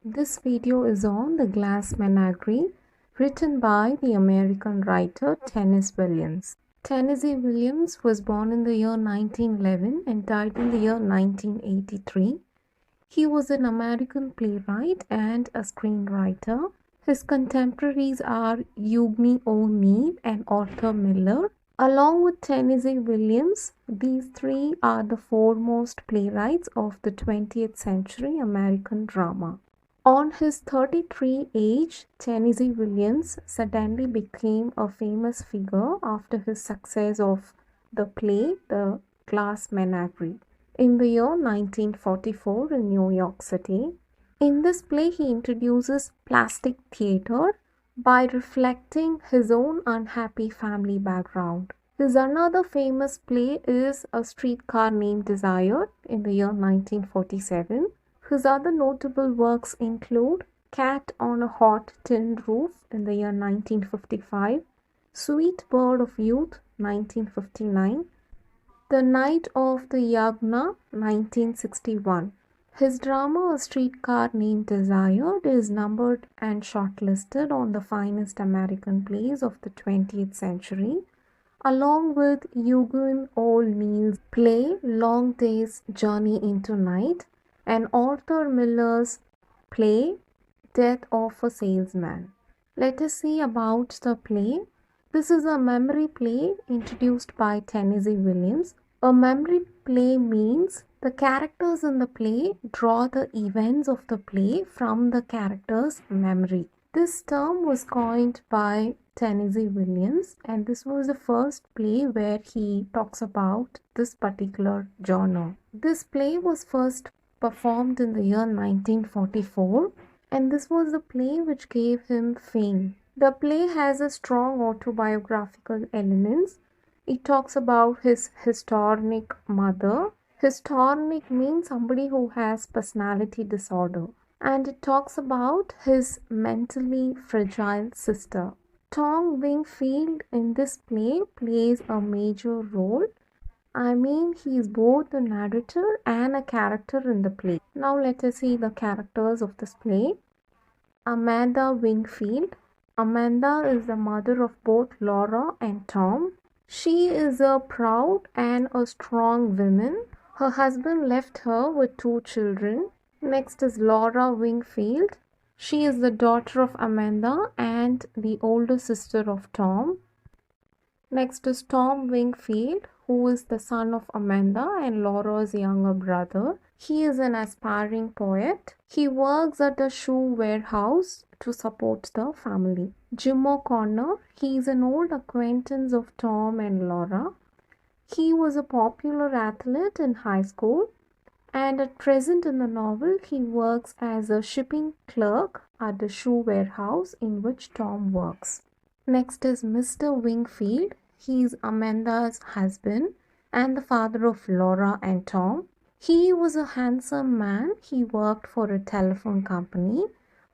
This video is on The Glass Menagerie, written by the American writer Tennessee Williams. Tennessee Williams was born in the year 1911 and died in the year 1983. He was an American playwright and a screenwriter. His contemporaries are Eugene O'Neill and Arthur Miller. Along with Tennessee Williams, these three are the foremost playwrights of the 20th century American drama. On his 33 age, Tennessee Williams suddenly became a famous figure after his success of the play The Glass Menagerie in the year 1944 in New York City. In this play, he introduces plastic theater by reflecting his own unhappy family background. His another famous play is A Streetcar Named Desire in the year 1947. His other notable works include Cat on a Hot Tin Roof in the year 1955, Sweet Bird of Youth 1959, The Night of the Yagna 1961. His drama A Streetcar Named Desire is numbered and shortlisted on the finest American plays of the 20th century, along with Eugene O'Neill's play Long Day's Journey into Night and Arthur Miller's play Death of a Salesman. Let us see about the play. This is a memory play introduced by Tennessee Williams. A memory play means the characters in the play draw the events of the play from the character's memory. This term was coined by Tennessee Williams, and this was the first play where he talks about this particular genre. This play was first performed in the year 1944, and this was the play which gave him fame. The play has a strong autobiographical elements. It talks about his histrionic mother. Histrionic means somebody who has personality disorder. And it talks about his mentally fragile sister. Tom Wingfield in this play plays a major role. He is both the narrator and a character in the play. Now let us see the characters of this play. Amanda Wingfield. Amanda is the mother of both Laura and Tom. She is a proud and a strong woman. Her husband left her with 2 children. Next is Laura Wingfield. She is the daughter of Amanda and the older sister of Tom. Next is Tom Wingfield, who is the son of Amanda and Laura's younger brother. He is an aspiring poet. He works at a shoe warehouse to support the family. Jim O'Connor, he is an old acquaintance of Tom and Laura. He was a popular athlete in high school, and at present in the novel he works as a shipping clerk at the shoe warehouse in which Tom works. Next is Mr. Wingfield. He is Amanda's husband and the father of Laura and Tom. He was a handsome man. He worked for a telephone company,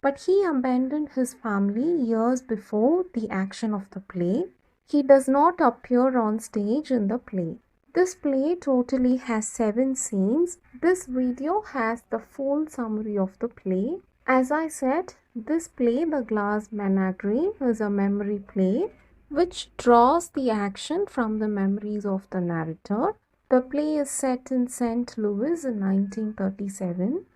but he abandoned his family years before the action of the play. He does not appear on stage in the play. This play totally has 7 scenes. This video has the full summary of the play. As I said, this play, The Glass Menagerie, is a memory play which draws the action from the memories of the narrator. The play is set in St. Louis in 1937.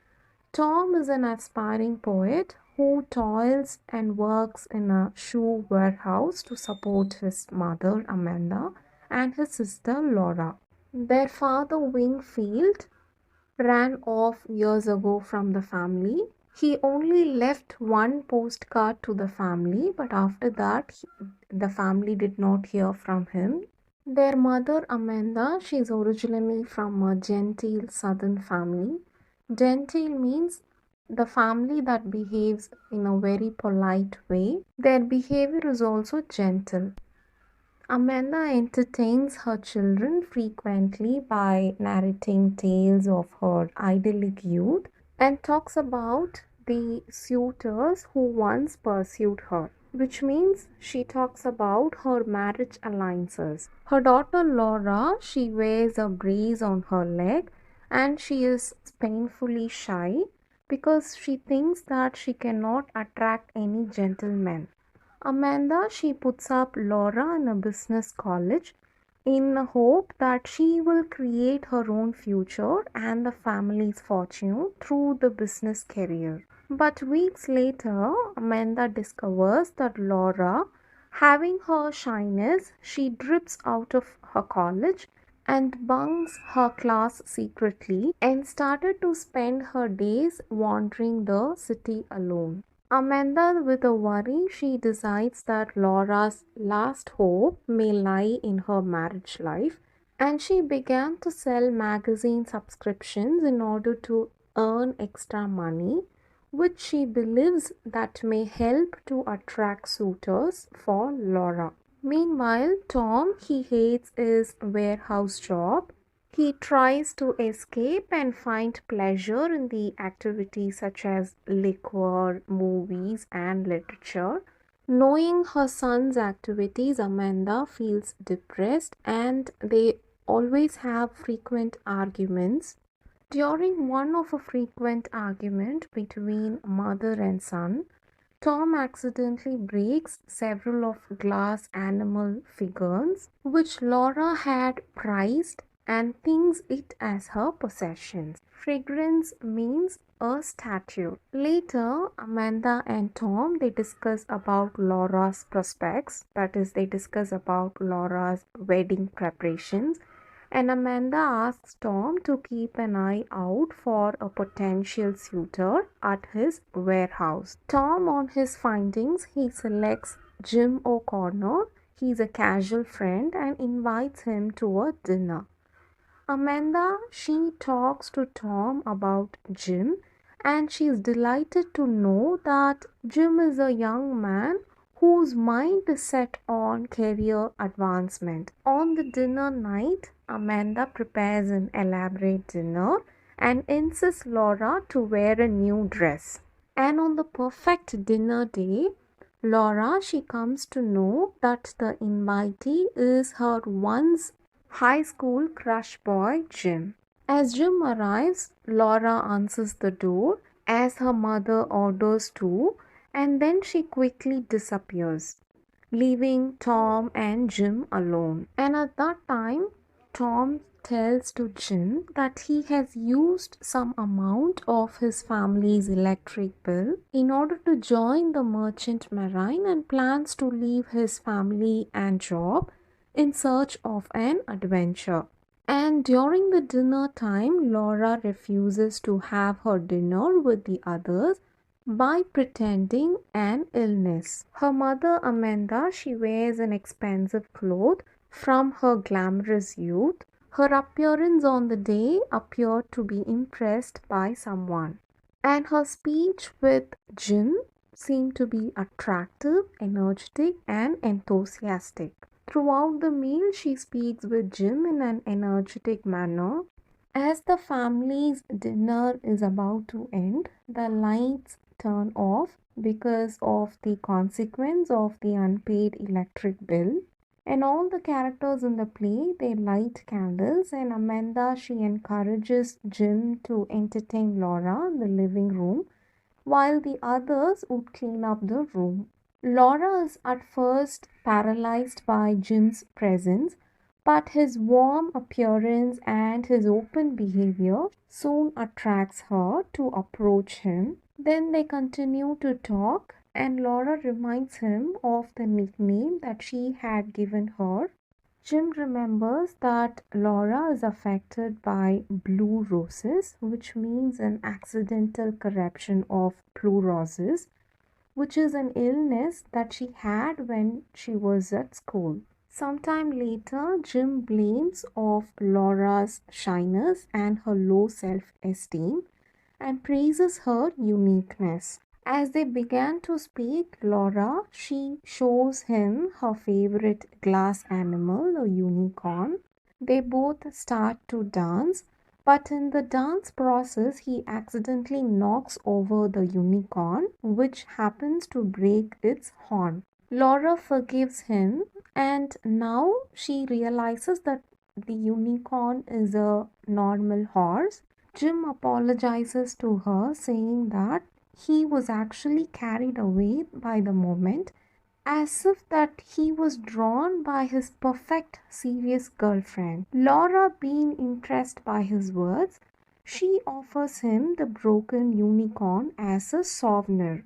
Tom is an aspiring poet who toils and works in a shoe warehouse to support his mother Amanda and his sister Laura. Their father Wingfield ran off years ago from the family. He only left one postcard to the family, but after that the family did not hear from him. Their mother Amanda, she is originally from a genteel southern family. Genteel means the family that behaves in a very polite way. Their behavior is also gentle. Amanda entertains her children frequently by narrating tales of her idyllic youth and talks about the suitors who once pursued her, which means she talks about her marriage alliances. Her daughter Laura, she wears a brace on her leg and she is painfully shy. because she thinks that she cannot attract any gentlemen. Amanda, she puts up Laura in a business college in the hope that she will create her own future and the family's fortune through the business career. But weeks later, Amanda discovers that Laura, having her shyness, she drips out of her college and bunks her class secretly and started to spend her days wandering the city alone. Amanda, with a worry, she decides that Laura's last hope may lie in her marriage life, and she began to sell magazine subscriptions in order to earn extra money, which she believes that may help to attract suitors for Laura. Meanwhile, Tom, he hates his warehouse job. He tries to escape and find pleasure in the activities such as liquor, movies, and literature. Knowing her son's activities, Amanda feels depressed and they always have frequent arguments. During one of a frequent argument between mother and son, Tom accidentally breaks several of glass animal figures which Laura had prized and thinks it as her possessions. Fragrance means a statue. Later, Amanda and Tom they discuss about Laura's prospects, that is they discuss about Laura's wedding preparations, and Amanda asks Tom to keep an eye out for a potential suitor at his warehouse. Tom, on his findings, he selects Jim O'Connor. He's a casual friend and invites him to a dinner. Amanda, she talks to Tom about Jim and she is delighted to know that Jim is a young man whose mind is set on career advancement. On the dinner night, Amanda prepares an elaborate dinner and insists Laura to wear a new dress. And on the perfect dinner day, Laura she comes to know that the invitee is her once high school crush boy Jim. As Jim arrives, Laura answers the door as her mother orders to, and then she quickly disappears, leaving Tom and Jim alone. And at that time, Tom tells to Jim that he has used some amount of his family's electric bill in order to join the merchant marine and plans to leave his family and job in search of an adventure. And during the dinner time, Laura refuses to have her dinner with the others by pretending an illness. Her mother Amanda, she wears an expensive cloth from her glamorous youth. Her appearance on the day appeared to be impressed by someone. And her speech with Jim seemed to be attractive, energetic, and enthusiastic. Throughout the meal, she speaks with Jim in an energetic manner. As the family's dinner is about to end, the lights turn off because of the consequence of the unpaid electric bill. And all the characters in the play they light candles, and Amanda she encourages Jim to entertain Laura in the living room while the others would clean up the room. Laura is at first paralyzed by Jim's presence, but his warm appearance and his open behavior soon attracts her to approach him. Then they continue to talk, and Laura reminds him of the nickname that she had given her. Jim remembers that Laura is affected by blue roses, which means an accidental corruption of pleurosis, which is an illness that she had when she was at school. Sometime later, Jim blames of Laura's shyness and her low self-esteem and praises her uniqueness. As they began to speak, Laura, she shows him her favorite glass animal, a unicorn. They both start to dance, but in the dance process, he accidentally knocks over the unicorn, which happens to break its horn. Laura forgives him, and now she realizes that the unicorn is a normal horse Jim apologizes to her, saying that he was actually carried away by the moment, as if that he was drawn by his perfect serious girlfriend. Laura, being impressed by his words, she offers him the broken unicorn as a souvenir.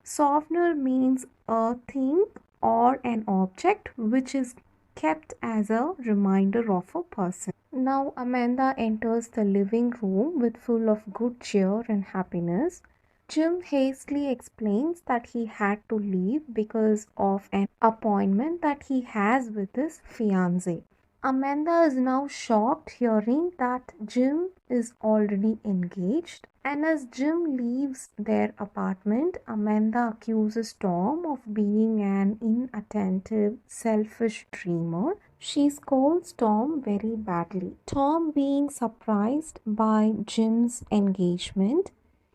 Souvenir means a thing or an object which is kept as a reminder of a person. Now Amanda enters the living room with full of good cheer and happiness. Jim hastily explains that he had to leave because of an appointment that he has with his fiancée. Amanda is now shocked hearing that Jim is already engaged, and as Jim leaves their apartment, Amanda accuses Tom of being an inattentive, selfish dreamer. She scolds Tom very badly. Tom, being surprised by Jim's engagement,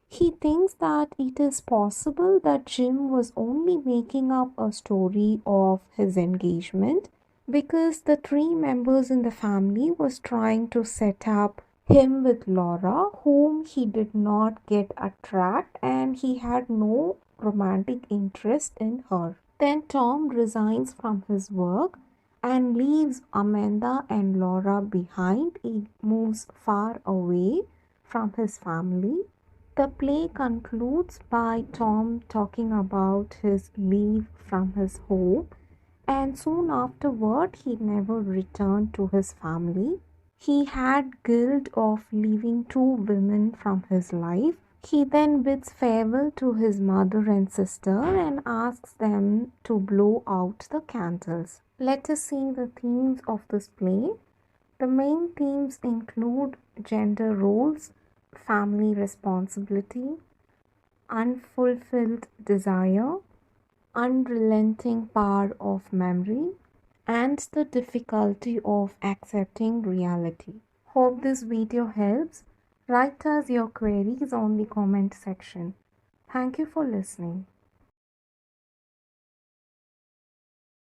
he thinks that it is possible that Jim was only making up a story of his engagement because the three members in the family was trying to set up him with Laura, whom he did not get attract, and he had no romantic interest in her. Then Tom resigns from his work and leaves Amanda and Laura behind. He moves far away from his family. The play concludes by Tom talking about his leave from his home, and soon afterward he never returned to his family. He had guilt of leaving two women from his life. He then bids farewell to his mother and sister and asks them to blow out the candles. Let us see the themes of this play. The main themes include gender roles, family responsibility, unfulfilled desire, unrelenting power of memory, and the difficulty of accepting reality. Hope this video helps. Write us your queries on the comment section. Thank you for listening.